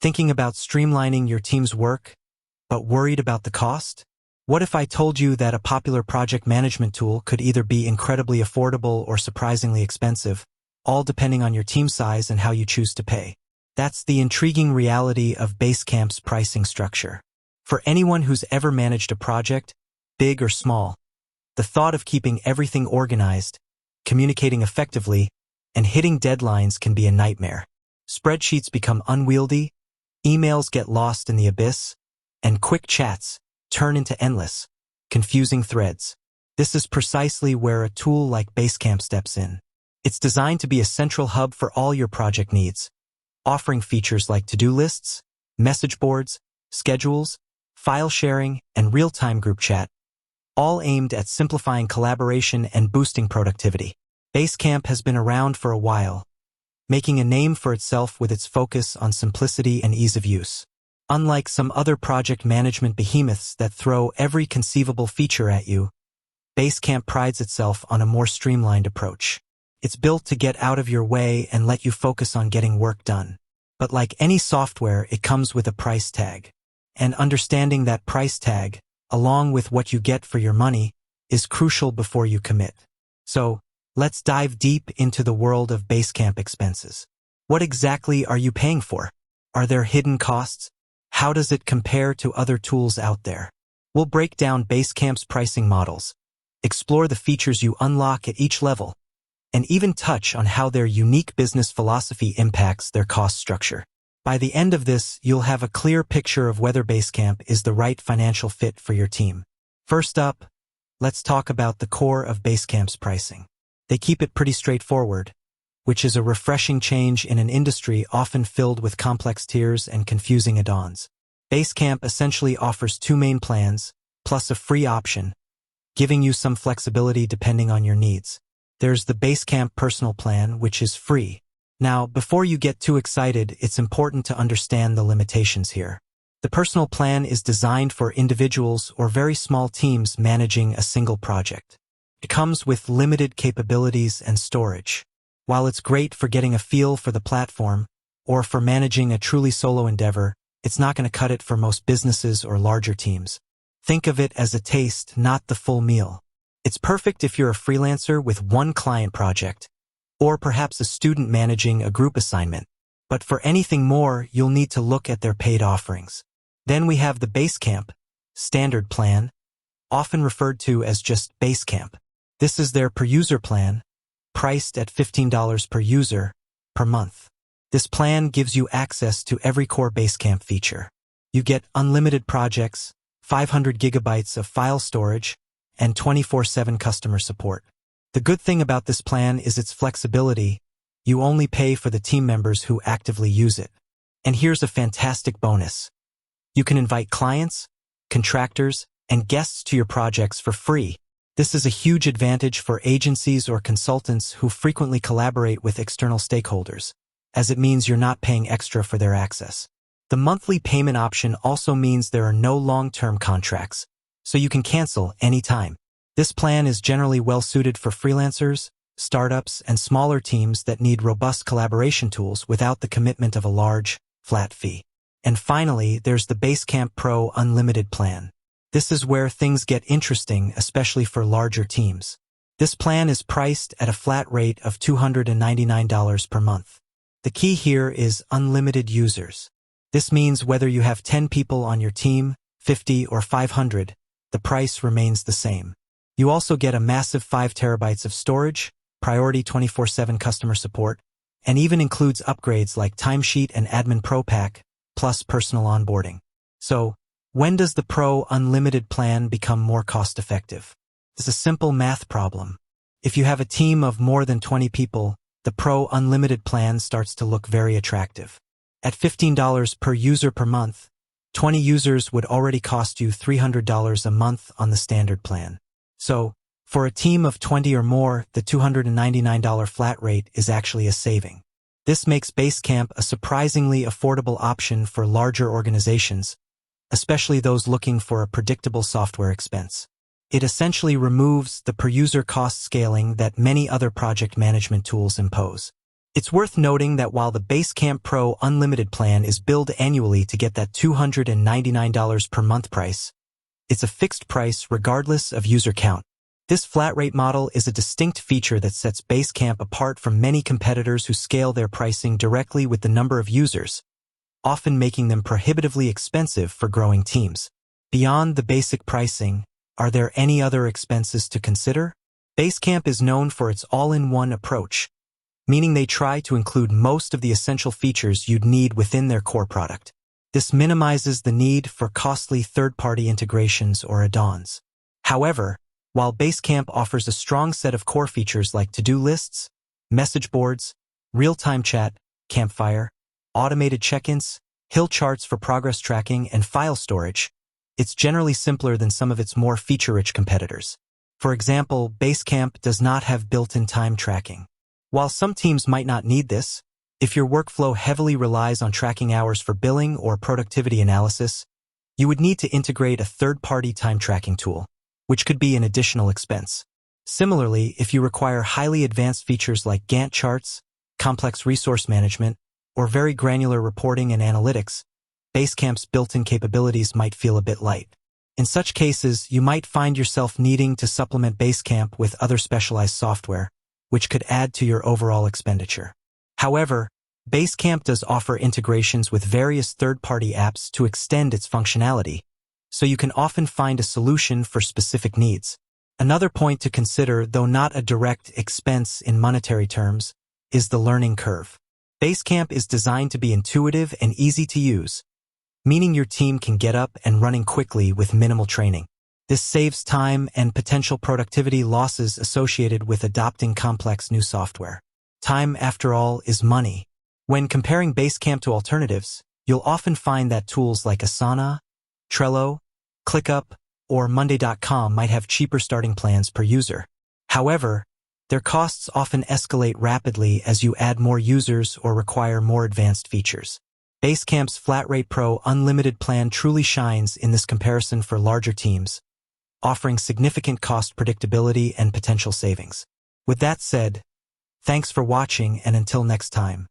Thinking about streamlining your team's work, but worried about the cost? What if I told you that a popular project management tool could either be incredibly affordable or surprisingly expensive, all depending on your team size and how you choose to pay? That's the intriguing reality of Basecamp's pricing structure. For anyone who's ever managed a project, big or small, the thought of keeping everything organized, communicating effectively, and hitting deadlines can be a nightmare. Spreadsheets become unwieldy, emails get lost in the abyss, and quick chats turn into endless, confusing threads. This is precisely where a tool like Basecamp steps in. It's designed to be a central hub for all your project needs, offering features like to-do lists, message boards, schedules, file sharing, and real-time group chat, all aimed at simplifying collaboration and boosting productivity. Basecamp has been around for a while, making a name for itself with its focus on simplicity and ease of use. Unlike some other project management behemoths that throw every conceivable feature at you, Basecamp prides itself on a more streamlined approach. It's built to get out of your way and let you focus on getting work done. But like any software, it comes with a price tag. And understanding that price tag, along with what you get for your money, is crucial before you commit. So, let's dive deep into the world of Basecamp expenses. What exactly are you paying for? Are there hidden costs? How does it compare to other tools out there? We'll break down Basecamp's pricing models, explore the features you unlock at each level, and even touch on how their unique business philosophy impacts their cost structure. By the end of this, you'll have a clear picture of whether Basecamp is the right financial fit for your team. First up, let's talk about the core of Basecamp's pricing. They keep it pretty straightforward, which is a refreshing change in an industry often filled with complex tiers and confusing add-ons. Basecamp essentially offers two main plans, plus a free option, giving you some flexibility depending on your needs. There's the Basecamp Personal Plan, which is free. Now, before you get too excited, it's important to understand the limitations here. The Personal Plan is designed for individuals or very small teams managing a single project. It comes with limited capabilities and storage. While it's great for getting a feel for the platform, or for managing a truly solo endeavor, it's not going to cut it for most businesses or larger teams. Think of it as a taste, not the full meal. It's perfect if you're a freelancer with one client project, or perhaps a student managing a group assignment. But for anything more, you'll need to look at their paid offerings. Then we have the Basecamp Standard Plan, often referred to as just Basecamp. This is their per-user plan, priced at $15 per user per month. This plan gives you access to every core Basecamp feature. You get unlimited projects, 500 gigabytes of file storage, and 24/7 customer support. The good thing about this plan is its flexibility. You only pay for the team members who actively use it. And here's a fantastic bonus. You can invite clients, contractors, and guests to your projects for free. This is a huge advantage for agencies or consultants who frequently collaborate with external stakeholders, as it means you're not paying extra for their access. The monthly payment option also means there are no long-term contracts, so you can cancel anytime. This plan is generally well-suited for freelancers, startups, and smaller teams that need robust collaboration tools without the commitment of a large, flat fee. And finally, there's the Basecamp Pro Unlimited plan. This is where things get interesting, especially for larger teams. This plan is priced at a flat rate of $299 per month. The key here is unlimited users. This means whether you have 10 people on your team, 50 or 500, the price remains the same. You also get a massive 5 terabytes of storage, priority 24/7 customer support, and even includes upgrades like Timesheet and Admin Pro Pack, plus personal onboarding. So, when does the Pro Unlimited plan become more cost-effective? It's a simple math problem. If you have a team of more than 20 people, the Pro Unlimited plan starts to look very attractive. At $15 per user per month, 20 users would already cost you $300 a month on the standard plan. So, for a team of 20 or more, the $299 flat rate is actually a saving. This makes Basecamp a surprisingly affordable option for larger organizations, especially those looking for a predictable software expense. It essentially removes the per-user cost scaling that many other project management tools impose. It's worth noting that while the Basecamp Pro Unlimited plan is billed annually to get that $299 per month price, it's a fixed price regardless of user count. This flat rate model is a distinct feature that sets Basecamp apart from many competitors who scale their pricing directly with the number of users, often making them prohibitively expensive for growing teams. Beyond the basic pricing, are there any other expenses to consider? Basecamp is known for its all-in-one approach, meaning they try to include most of the essential features you'd need within their core product. This minimizes the need for costly third-party integrations or add-ons. However, while Basecamp offers a strong set of core features like to-do lists, message boards, real-time chat, campfire, automated check-ins, hill charts for progress tracking, and file storage, it's generally simpler than some of its more feature-rich competitors. For example, Basecamp does not have built-in time tracking. While some teams might not need this, if your workflow heavily relies on tracking hours for billing or productivity analysis, you would need to integrate a third-party time tracking tool, which could be an additional expense. Similarly, if you require highly advanced features like Gantt charts, complex resource management, or very granular reporting and analytics, Basecamp's built-in capabilities might feel a bit light. In such cases, you might find yourself needing to supplement Basecamp with other specialized software, which could add to your overall expenditure. However, Basecamp does offer integrations with various third-party apps to extend its functionality, so you can often find a solution for specific needs. Another point to consider, though not a direct expense in monetary terms, is the learning curve. Basecamp is designed to be intuitive and easy to use, meaning your team can get up and running quickly with minimal training. This saves time and potential productivity losses associated with adopting complex new software. Time, after all, is money. When comparing Basecamp to alternatives, you'll often find that tools like Asana, Trello, ClickUp, or Monday.com might have cheaper starting plans per user. However, their costs often escalate rapidly as you add more users or require more advanced features. Basecamp's Flat Rate Pro Unlimited plan truly shines in this comparison for larger teams, offering significant cost predictability and potential savings. With that said, thanks for watching, and until next time.